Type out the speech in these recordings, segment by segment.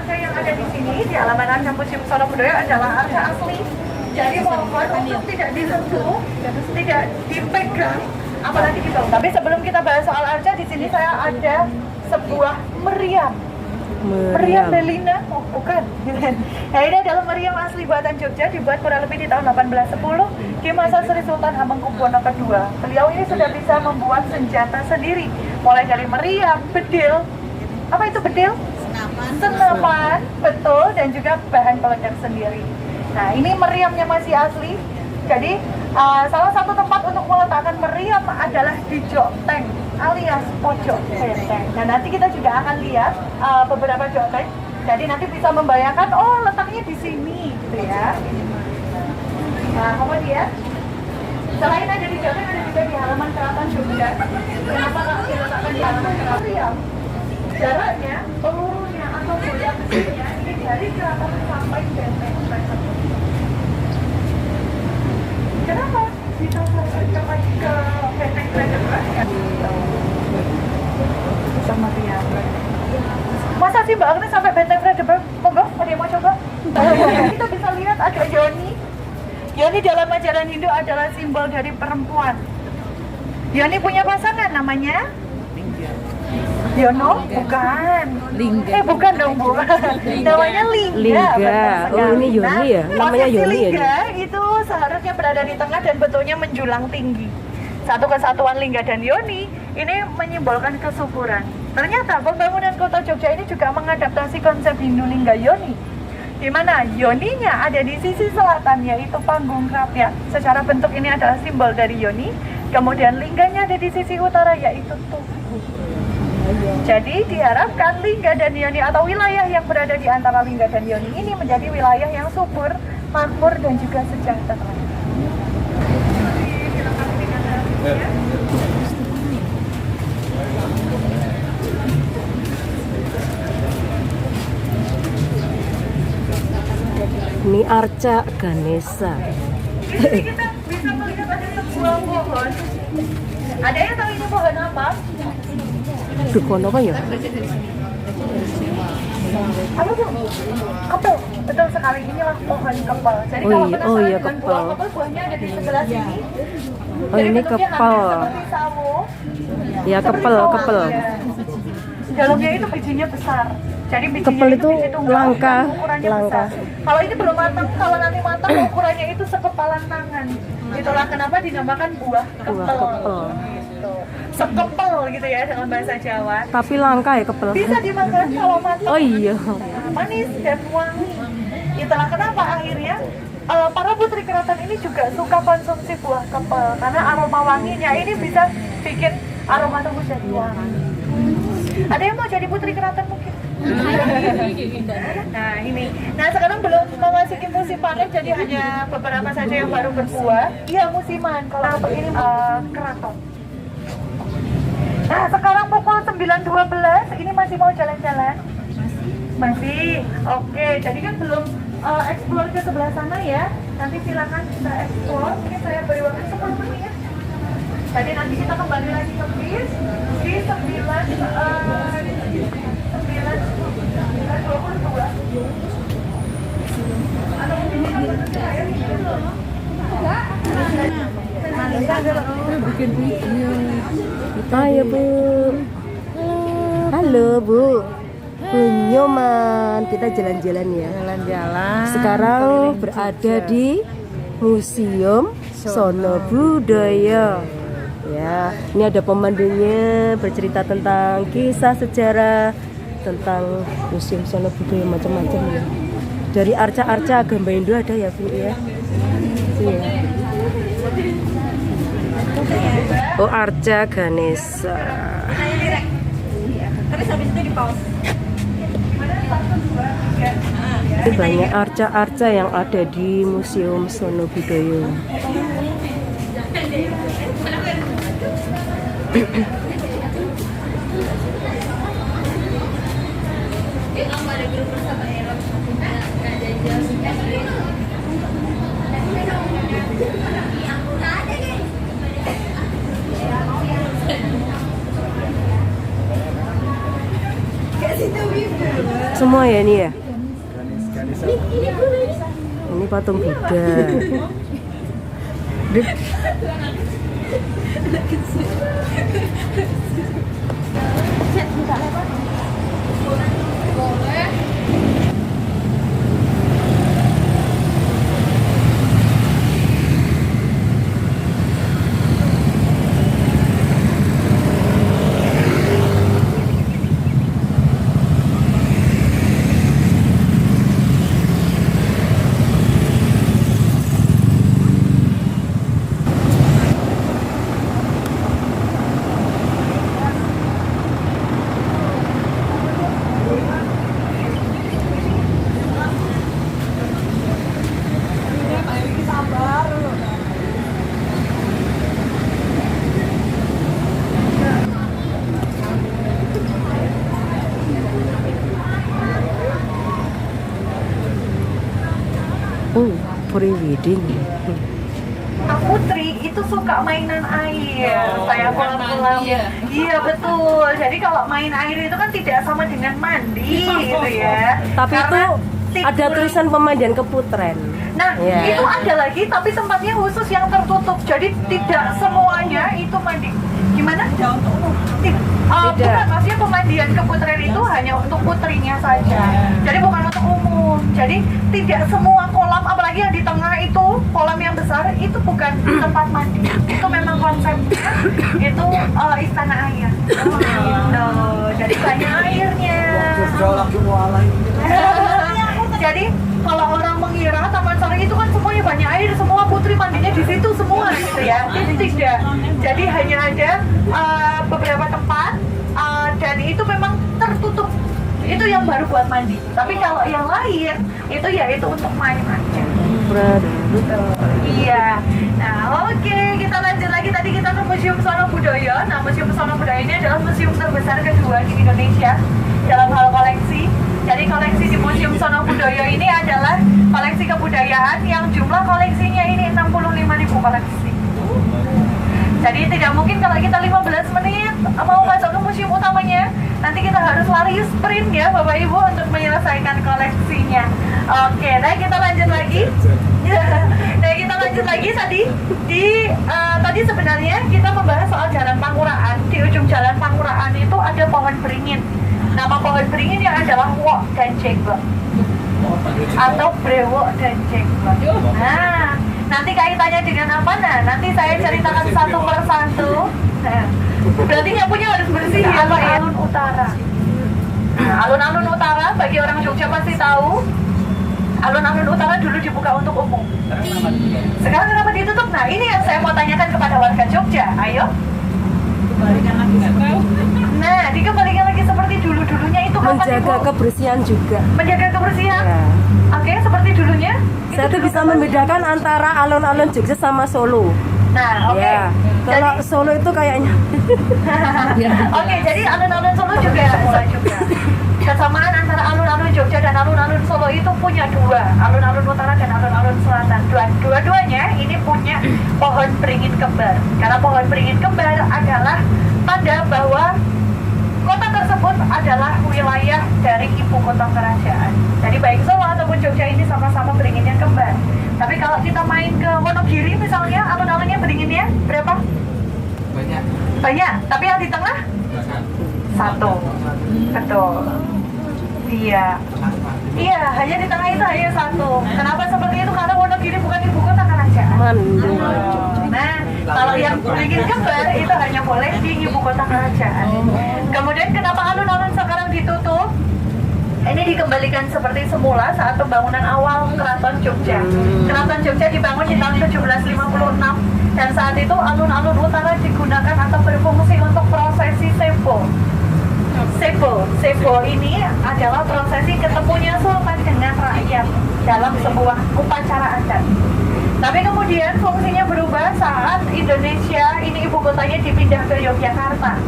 arca yang ada di sini di halaman Arca Museum Sono Budoyo adalah arca asli. Jadi mohon untuk tidak disentuh, tidak dipegang, apalagi gitu. Tapi sebelum kita bahas soal arca, di sini saya ada sebuah meriam. Meriam Belina? Oh, bukan. Nah, ini adalah meriam asli buatan Jogja, dibuat kurang lebih di tahun 1810 di masa Sri Sultan Hamengkubuwono II. Beliau ini sudah bisa membuat senjata sendiri, mulai dari meriam, bedil. Apa itu bedil? Senapan, betul, dan juga bahan peledak sendiri. Nah, ini meriamnya masih asli. Jadi, salah satu tempat untuk meletakkan meriam adalah di joteng alias pojok benteng. Nah, nanti kita juga akan lihat beberapa joteng. Jadi nanti bisa membayangkan, oh letaknya di sini, gitu ya. Nah, kemudian selain ada di joteng, ada juga di halaman Keraton Jogja. Kenapa diletakkan di halaman Keraton? Jaraknya, pelurunya atau bola besinya ini dari keraton sampai benteng tersebut. Kenapa bisa sampai ke benteng tersebut? Sama meriam. Masa sih Mbak Agnes sampai benteng Frederick? Monggo, ada yang mau coba? Kita bisa lihat ada Yoni. Yoni dalam ajaran Hindu adalah simbol dari perempuan. Yoni punya pasangan namanya Yono? Bukan. Lingga. Bukan dong Bu. Namanya Lingga. Lingga. Oh, ini Yoni ya? Namanya Yoni ya? Lingga itu seharusnya berada di tengah dan bentuknya menjulang tinggi. Satu kesatuan Lingga dan Yoni ini menyimbolkan kesuburan. Ternyata pembangunan kota Jogja ini juga mengadaptasi konsep Hindu Lingga Yoni, di mana Yoninya ada di sisi selatan, yaitu panggung rakyat. Secara bentuk ini adalah simbol dari Yoni. Kemudian lingganya ada di sisi utara, yaitu tugu. Jadi diharapkan Lingga dan Yoni atau wilayah yang berada di antara Lingga dan Yoni ini menjadi wilayah yang subur, makmur, dan juga sejahtera. Ini arca Ganesha. Ini kita bisa melihat ada sebuah pohon. Ada yang tahu ini pohon apa? Dukun apa ya? Apa tuh? Kepel. Betul sekali, inilah pohon kepel. Jadi Oh kalau iya, penasaran oh iya, dengan kepel. buah kepel, buahnya ada di sebelah sini. Oh, Jadi ini bentuknya kepel. hampir seperti sawo. Ya, Seperti kepel, sawo, kepel. ya. Dalamnya itu bijinya besar. Jadi bijinya Kepel itu biji tunggal, langka, dan ukurannya langka. besar. Kalau ini belum matang, kalau nanti matang ukurannya itu sekepalan tangan. Itulah kenapa dinamakan buah kepel. Buah kepel. Gitu. Sekepel gitu ya dalam bahasa Jawa. Tapi langka ya kepel. Bisa dimakan kalau matang. Oh iya. Manis dan wangi. Itulah kenapa akhirnya para putri keraton ini juga suka konsumsi buah kepel karena aroma wanginya ini bisa bikin aroma tubuh jadi wangi. Ada yang mau jadi putri keraton mungkin? Nah ini, nah sekarang belum memasuki musim panen, jadi hanya beberapa saja yang baru berbuah. Iya musiman, kalau untuk ini keraton. Nah sekarang pukul 9.12, ini masih mau jalan-jalan? Masih? Oke, jadi kan belum explore ke sebelah sana ya. Nanti silakan kita explore, ini saya beri waktu 10 menit. Jadi nanti kita kembali lagi ke bis di 9.22. Atau mungkin kita berdua ya? Bikin video. Ayo Bu. Halo Bu. Bu Nyoman, kita jalan-jalan ya. Jalan-jalan. Sekarang berada di Museum Sono Budoyo. Ya, ini ada pemandunya bercerita tentang kisah sejarah tentang Museum Sono Budoyo macam-macam ya. Dari arca-arca agama Hindu ada ya Bu ya. Iya. Oh, arca Ganesha. Terus habis itu di pause. Ini banyak arca-arca yang ada di Museum Sono Budoyo. semua ya ini ya. Ganesha. Ini patung Buddha. Pre-wedding. Putri itu suka mainan air. Saya pulang-pulang. Iya betul. Jadi kalau main air itu kan tidak sama dengan mandi gitu ya. Tapi Karena itu ada tulisan pemandian keputren. Nah, Ya. itu ada lagi tapi tempatnya khusus yang tertutup. Jadi tidak semuanya itu mandi. Gimana? Bukan, maksudnya pemandian keputren itu hanya untuk putrinya saja. Jadi bukan untuk umum. Jadi tidak semua kolam, apalagi yang di tengah itu kolam yang besar itu bukan tempat mandi. Itu memang konsepnya itu istana air. Gitu. Jadi banyak airnya. Jadi kalau orang mengira Taman Sari itu kan semuanya banyak air, semua putri mandinya di situ semua gitu ya. Itu tidak. Jadi hanya ada beberapa tempat dan itu memang tertutup. Itu yang baru buat mandi. Tapi kalau yang lain itu ya itu untuk main aja. Iya. Nah, oke, kita lanjut lagi. Tadi kita ke Museum Sono Budaya. Nah, Museum Sono Budaya ini adalah museum terbesar kedua di Indonesia dalam hal koleksi. Jadi koleksi di Museum Sono Budaya ini adalah koleksi kebudayaan yang jumlah koleksinya ini 65.000 koleksi. Jadi tidak mungkin kalau kita 15 menit mau masuk ke museum utamanya, nanti kita harus lari sprint ya Bapak Ibu untuk menyelesaikan koleksinya. Oke, nah kita lanjut lagi. Nah kita lanjut lagi tadi sebenarnya kita membahas soal Jalan Panguraan. Di ujung Jalan Panguraan itu ada pohon beringin. Nama pohon beringin yang adalah wok dan jenggot atau brewok dan jenggot. Nah, nanti kaitannya dengan apa? Nah, nanti saya ceritakan satu persatu. Nah, berarti yang punya harus bersih ya, alun-alun utara. Nah, alun-alun utara bagi orang Jogja pasti tahu. Alun-alun utara dulu dibuka untuk umum. Sekarang kenapa ditutup? Nah, ini yang saya mau tanyakan kepada warga Jogja. Ayo. Nah, dikembalikan lagi seperti dulu-dulunya itu kapan, Menjaga Ibu? kebersihan juga. Menjaga kebersihan. Ya. Oke, seperti dulunya. Saya tuh bisa membedakan antara alun-alun Jogja sama Solo. Nah, oke. Ya. Kalau Solo itu kayaknya Oke, jadi alun-alun Solo juga sama juga. Kesamaan antara alun-alun Jogja dan alun-alun Solo itu punya dua, alun-alun utara dan alun-alun selatan. Dua-duanya ini punya pohon beringin kembar. Karena pohon beringin kembar adalah tanda bahwa kota tersebut adalah wilayah dari ibu kota kerajaan. Jadi baik Solo ataupun Jogja ini sama-sama beringinnya kembar. Tapi kalau kita main ke Wonogiri misalnya, alun-alunnya beringinnya berapa? Banyak. Tapi yang di tengah? Satu. Betul. Iya. Iya, hanya di tengah itu hanya satu. Kenapa seperti itu? Karena Wonogiri bukan ibu kota kerajaan. Mandul. Nah, kalau yang beringin kembar itu hanya boleh di ibu kota kerajaan. Kemudian kenapa alun-alun sekarang ditutup? Ini dikembalikan seperti semula saat pembangunan awal Keraton Jogja. Keraton Jogja dibangun di tahun 1756 dan saat itu alun-alun utara digunakan atau berfungsi untuk prosesi Sepo. Sepo ini adalah prosesi ketemunya sultan dengan rakyat dalam sebuah upacara adat. Tapi kemudian fungsinya berubah saat Indonesia ini ibu kotanya dipindah ke Yogyakarta.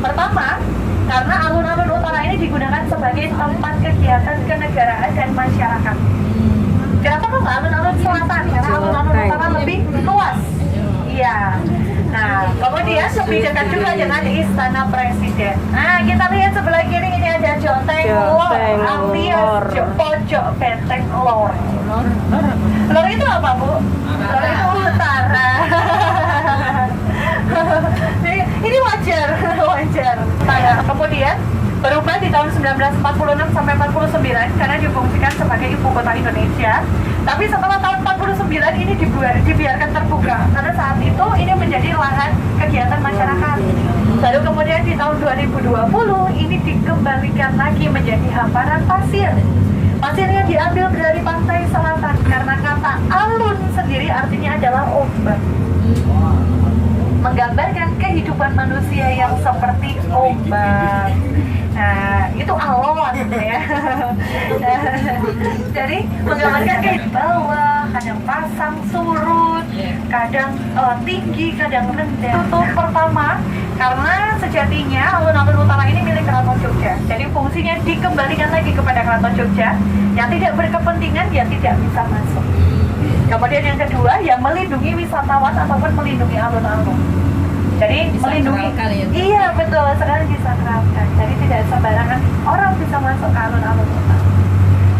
Pertama, karena alun-alun utara ini digunakan sebagai tempat kegiatan kenegaraan dan masyarakat. Kenapa nggak alun-alun selatan? Karena alun-alun utara lebih luas. Iya. Nah, Nah, kemudian lebih dekat juga dengan Istana Presiden. Nah, kita lihat sebelah kiri ini ada Joteng Lor, alias pojok benteng lor. Lor itu apa, Bu? Lor itu utara. Ini wajar, wajar. Nah, kemudian berubah di tahun 1946 sampai 49 karena difungsikan sebagai ibu kota Indonesia. Tapi setelah tahun 49 ini dibiarkan terbuka karena saat itu ini menjadi lahan kegiatan masyarakat. Lalu kemudian di tahun 2020 ini dikembalikan lagi menjadi hamparan pasir. Pasirnya diambil dari pantai selatan karena kata alun sendiri artinya adalah ombak, menggambarkan kehidupan manusia yang seperti ombak. Nah, itu alon ya. Jadi menggambarkan kayak bawah, kadang pasang surut, kadang tinggi, kadang rendah. Untuk pertama, karena sejatinya alun-alun utara ini milik Keraton Jogja. Jadi fungsinya dikembalikan lagi kepada Keraton Jogja. Yang tidak berkepentingan ya tidak bisa masuk. Kemudian yang kedua, yang melindungi wisatawan ataupun melindungi alun-alun. Jadi melindungi, iya betul sekali disakralkan. Jadi tidak sembarangan orang bisa masuk ke alun-alun utara.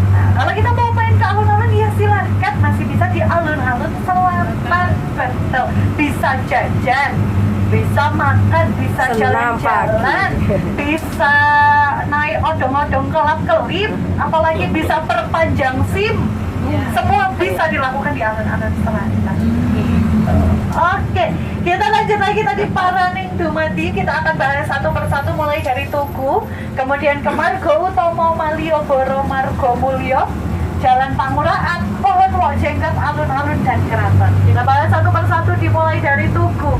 Nah, kalau kita mau main ke alun-alun ya silahkan, masih bisa di alun-alun selatan, betul. Bisa jajan, bisa makan, bisa jalan-jalan, bisa naik odong-odong kelap-kelip, apalagi bisa perpanjang SIM. Semua bisa dilakukan di alun-alun selatan. Oke, kita lanjut lagi tadi Paraning Dumadi. Kita akan bahas satu persatu mulai dari Tugu, kemudian ke Margo Utomo, Malioboro, Margo Mulyo, Jalan Pangurahan, Pohon Wok Jenggot, alun-alun dan keraton. Kita bahas satu persatu dimulai dari Tugu.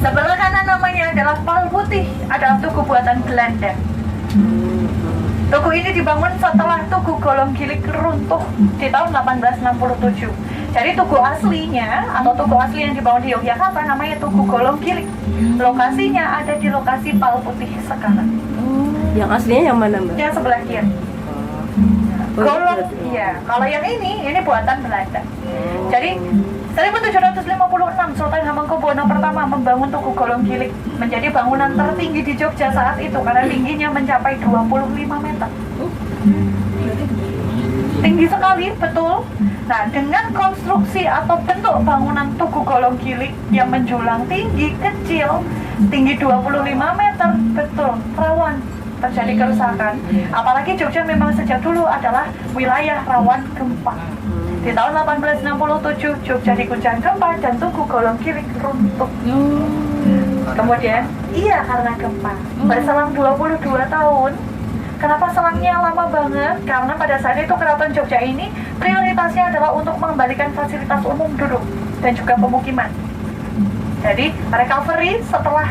Sebelah kanan namanya adalah Pal Putih, adalah tugu buatan Belanda. Tugu ini dibangun setelah Tugu Golong Gilik runtuh di tahun 1867. Jadi tugu aslinya atau tugu asli yang dibangun di Yogyakarta namanya Tugu Golong Gilik. Lokasinya ada di lokasi Pal Putih sekarang. Yang aslinya yang mana, Mbak? Yang sebelah kiri. Golong, iya. Kalau yang ini buatan Belanda. Jadi 1756 Sultan Hamengkubuwono pertama membangun Tugu Golong Gilik menjadi bangunan tertinggi di Jogja saat itu karena tingginya mencapai 25 meter. Tinggi sekali, betul. Nah, dengan konstruksi atau bentuk bangunan Tugu Golong Gilik yang menjulang tinggi, kecil, tinggi 25 meter, betul, rawan terjadi kerusakan. Apalagi Jogja memang sejak dulu adalah wilayah rawan gempa. Di tahun 1867 Jogja diguncang gempa dan Tugu Golong Gilik runtuh. Kemudian, iya karena gempa. Berselang 22 tahun. Kenapa selangnya lama banget? Karena pada saat itu Keraton Jogja ini prioritasnya adalah untuk mengembalikan fasilitas umum duduk dan juga pemukiman. Jadi recovery setelah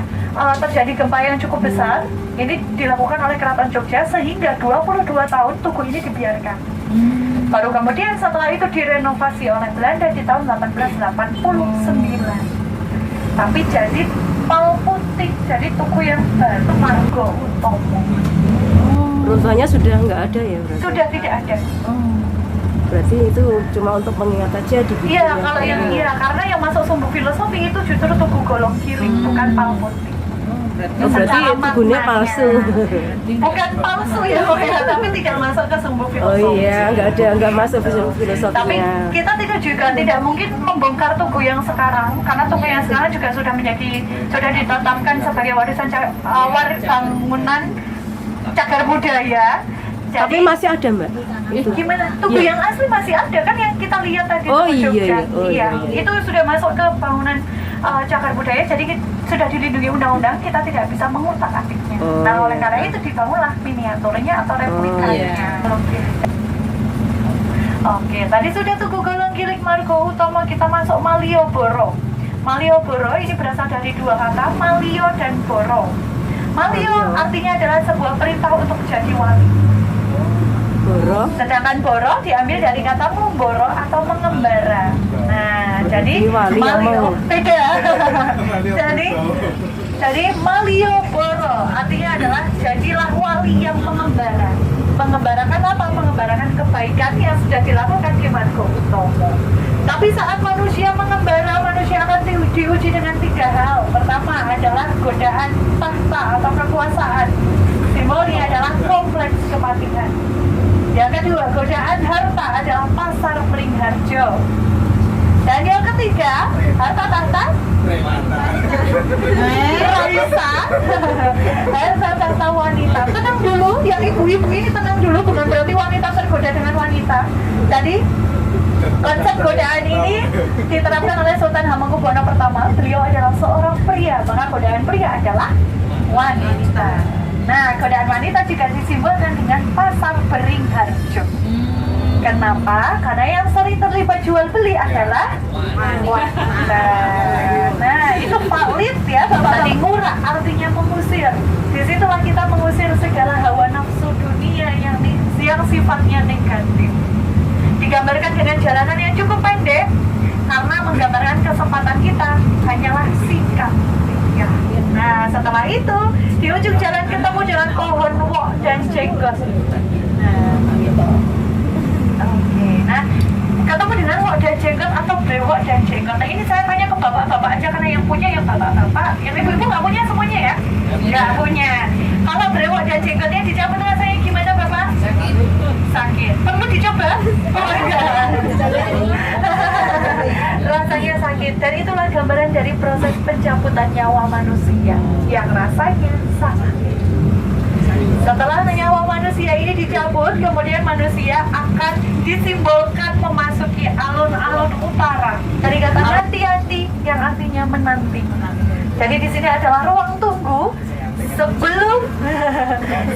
terjadi gempa yang cukup besar ini dilakukan oleh Keraton Jogja sehingga 22 tahun tugu ini dibiarkan. Baru kemudian setelah itu direnovasi oleh Belanda di tahun 1889. Tapi jadi Pal Putih, jadi tugu yang baru Margo Utomo. Runtuhannya sudah nggak ada ya berarti? Sudah tidak ada. Berarti itu cuma untuk mengingat aja di video. Iya, kalau yang karena yang masuk sumbu filosofi itu justru Tugu Golong Gilik, bukan Pal Putih. Oh, berarti tubuhnya palsu. Bukan palsu ya, tapi tidak masuk ke sumbu Oh filosofi. iya, nggak masuk filosofinya. Tapi kita tidak mungkin membongkar tugu yang sekarang, karena tugu yang sekarang juga sudah ditetapkan sebagai warisan bangunan cagar budaya. Tapi masih ada, Mbak? Itu. Gimana? Tugu yang asli masih ada kan yang kita lihat tadi. Oh Tugu iya, Jogja. Iya. Itu sudah masuk ke bangunan cagar budaya, jadi sudah dilindungi undang-undang, kita tidak bisa mengutak-atiknya. Nah, oleh karena itu dibangunlah miniaturnya atau replikanya. Oke, tadi sudah Tugu Golong Gilik, Margo Utomo, kita masuk Malioboro. Malioboro ini berasal dari dua kata, Malio dan Boro. Malio artinya adalah sebuah perintah untuk jadi wali. Boro. Sedangkan Boro diambil dari kata memboro atau mengembara. Nah, jadi Malio beda. jadi Malioboro artinya adalah jadilah wali yang mengembara. Mengembarakan apa? Mengembarakan kebaikan yang sudah dilakukan di Margo Utomo. Tapi saat manusia mengembara, manusia akan diuji dengan 3 hal. Pertama adalah godaan tahta atau kekuasaan. Simbolnya adalah kompleks kematian. Yang kedua, godaan harta adalah pasar Pringharjo. Dan yang ketiga, harta tahta Raisa, harta tahta wanita. Tenang dulu, yang ibu-ibu ini tenang dulu, bukan berarti wanita tergoda dengan wanita. Tadi konsep godaan ini diterapkan oleh Sultan Hamengkubuwono I. Beliau adalah seorang pria, maka godaan pria adalah wanita. Nah, godaan wanita juga disimbolkan dengan pasar Beringharjo. Kenapa? Karena yang sering terlibat jual beli adalah wanita. Nah, itu valid ya, Bapak Murah, artinya mengusir. Disitulah kita mengusir segala hawa nafsu dunia yang sifatnya negatif. Digambarkan dengan jalanan yang cukup pendek, karena menggambarkan kesempatan kita hanyalah sikap. Ya. Nah, setelah itu di ujung jalan ketemu dengan pohon wok dan jenggot. Nah, gitu. Oke, nah ketemu dengan wok dan jenggot atau brewok dan jenggot. Nah, ini saya tanya ke bapak-bapak aja karena yang punya yang bapak-bapak, yang ibu-ibu nggak punya semuanya ya? Nggak punya. Kalau brewok dan jenggotnya dicabut rasanya gimana bapak? Sakit. Perlu dicoba? Oh, enggak. Rasanya sakit. Dan itulah gambaran dari proses pencabutan nyawa manusia yang rasanya sakit. Setelah nyawa manusia ini dicabut, kemudian manusia akan disimbolkan memasuki alun-alun utara. Dari kata nanti-nanti yang artinya menanti. Jadi di sini adalah ruang tunggu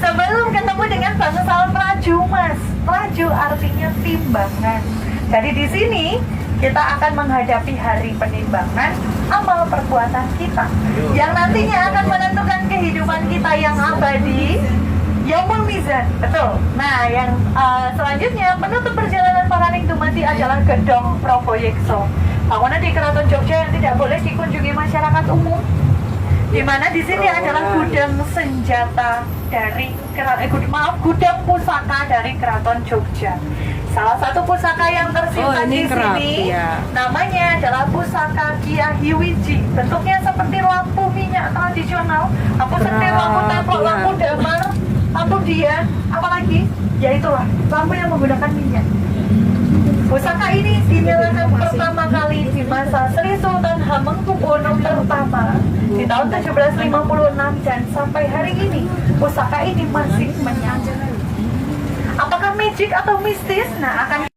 sebelum ketemu dengan bangsal Praju, Mas. Praju artinya timbangan. Jadi di sini kita akan menghadapi hari penimbangan amal perbuatan kita yang nantinya akan menentukan kehidupan kita yang abadi. Yaumul Mizan, betul. Nah, yang selanjutnya penutup perjalanan Paraning Dumadi adalah Gedong Proboyekso, bangunan di Keraton Jogja yang tidak boleh dikunjungi masyarakat umum, di mana di sini adalah gudang senjata dari gudang pusaka dari Keraton Jogja. Salah satu pusaka yang tersimpan di sini namanya adalah pusaka Kia Hiwiji. Bentuknya seperti lampu minyak tradisional, lampu setir, lampu templok, lampu damar, lampu dia, apalagi? Ya itulah, lampu yang menggunakan minyak. Pusaka ini dinyalakan pertama kali di masa Sri Sultan Hamengkubuwono I di tahun 1756 dan sampai hari ini pusaka ini masih menyala. Apakah magic atau mistis? Nah, akan